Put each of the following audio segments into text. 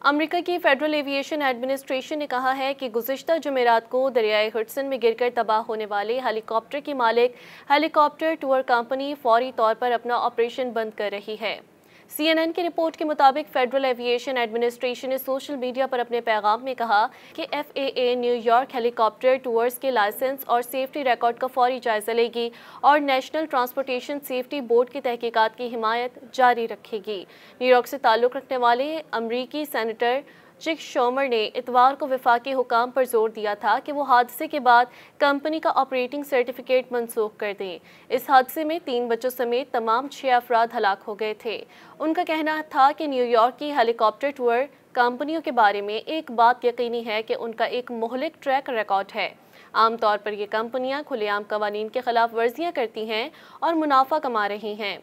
America की federal aviation administration ने कहा है कि गुज़िश्ता जुमेरात को दरियाए हडसन में गिरकर तबाह होने वाले हेलीकॉप्टर की मालिक हेलीकॉप्टर टूर कंपनी फौरी तौर पर अपना ऑपरेशन बंद कर रही है। CNN की रिपोर्ट के मुताबिक फेडरल एविएशन एडमिनिस्ट्रेशन ने सोशल मीडिया पर अपने पैगाम में कहा कि FAA न्यूयॉर्क हेलीकॉप्टर टूर्स के लाइसेंस और सेफ्टी रिकॉर्ड का फौरी जायजा लेगी और नेशनल ट्रांसपोर्टेशन सेफ्टी बोर्ड की तहकीकात की हिमायत जारी रखेगी। न्यूयॉर्क से ताल्लुक़ रखने वाले अमरीकी सेनेटर चिक शोमर ने इतवार को वफाकी हुकाम पर जोर दिया था कि वो हादसे के बाद कंपनी का ऑपरेटिंग सर्टिफिकेट मनसूख कर दें। इस हादसे में 3 बच्चों समेत तमाम 6 अफराद हलाक हो गए थे। उनका कहना था कि न्यूयॉर्क की हेलीकॉप्टर टूर कंपनियों के बारे में एक बात यकीनी है कि उनका एक मुहलिक ट्रैक रिकॉर्ड है। आमतौर पर ये कंपनियां खुलेआम कवानीन के खिलाफ वर्जियां करती हैं और मुनाफा कमा रही हैं।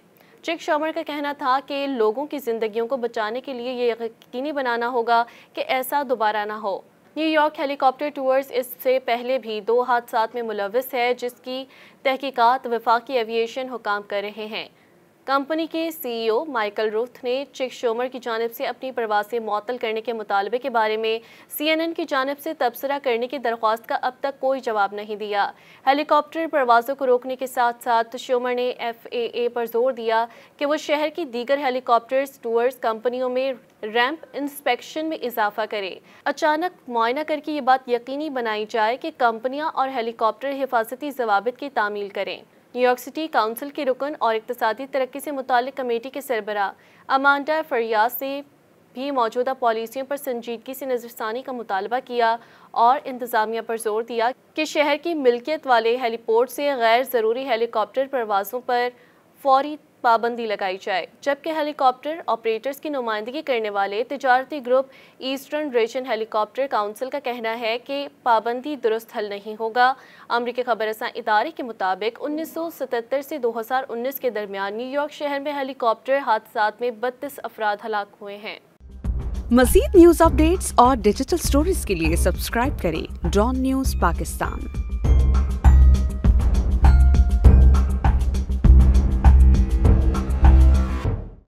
चिक शोमर का कहना था कि लोगों की ज़िंदगियों को बचाने के लिए ये यकीनी बनाना होगा कि ऐसा दोबारा ना हो। न्यूयॉर्क हेलीकॉप्टर टूर्स इससे पहले भी 2 हादसात में मुलव्वस है, जिसकी तहकीकात वफाकी एविएशन हुकाम कर रहे हैं। कंपनी के CEO माइकल रूथ ने चिक शोमर की जानिब से अपनी परवाज़ें मुअत्तल करने के मुतालबे के बारे में CNN की जानिब से तबसरा करने की दरख्वास्त का अब तक कोई जवाब नहीं दिया। हेलीकॉप्टर परवाज़ों को रोकने के साथ साथ शोमर ने FAA पर जोर दिया कि वो शहर की दीगर हेलीकॉप्टर टूर्स कंपनियों में रैंप इंस्पेक्शन में इजाफा करे। अचानक मुआयना करके ये बात यकीनी बनाई जाए कि कंपनियां और हेलीकॉप्टर हिफाजती ज़वाबित की तामील करें। न्यूयॉर्क सिटी काउंसिल के रुकन और इक़्तिसादी तरक्की से मुताल्लिक़ कमेटी के सरबराह अमांडा फरियाद से भी मौजूदा पॉलिसियों पर संजीदगी से नज़रसानी का मुतालबा किया और इंतज़ामिया पर जोर दिया कि शहर की मिल्कियत वाले हेलीपोर्ट से गैर ज़रूरी हेलीकॉप्टर परवाज़ों पर फौरी पाबंदी लगाई जाए, जबकि हेलीकॉप्टर ऑपरेटर्स की नुमाइंदगी करने वाले तिजारती group eastern region helicopter council का कहना है कि पाबंदी दुरुस्त हल नहीं होगा। अमरीकी खबरसां इदारे के मुताबिक 1977 से 2019 के दरमियान न्यूयॉर्क शहर में हेलीकॉप्टर हादसात में 32 अफराद हलाक हुए हैं। मज़ीद न्यूज़ अपडेट्स और डिजिटल स्टोरीज के लिए सब्सक्राइब करें डॉन न्यूज़ पाकिस्तान।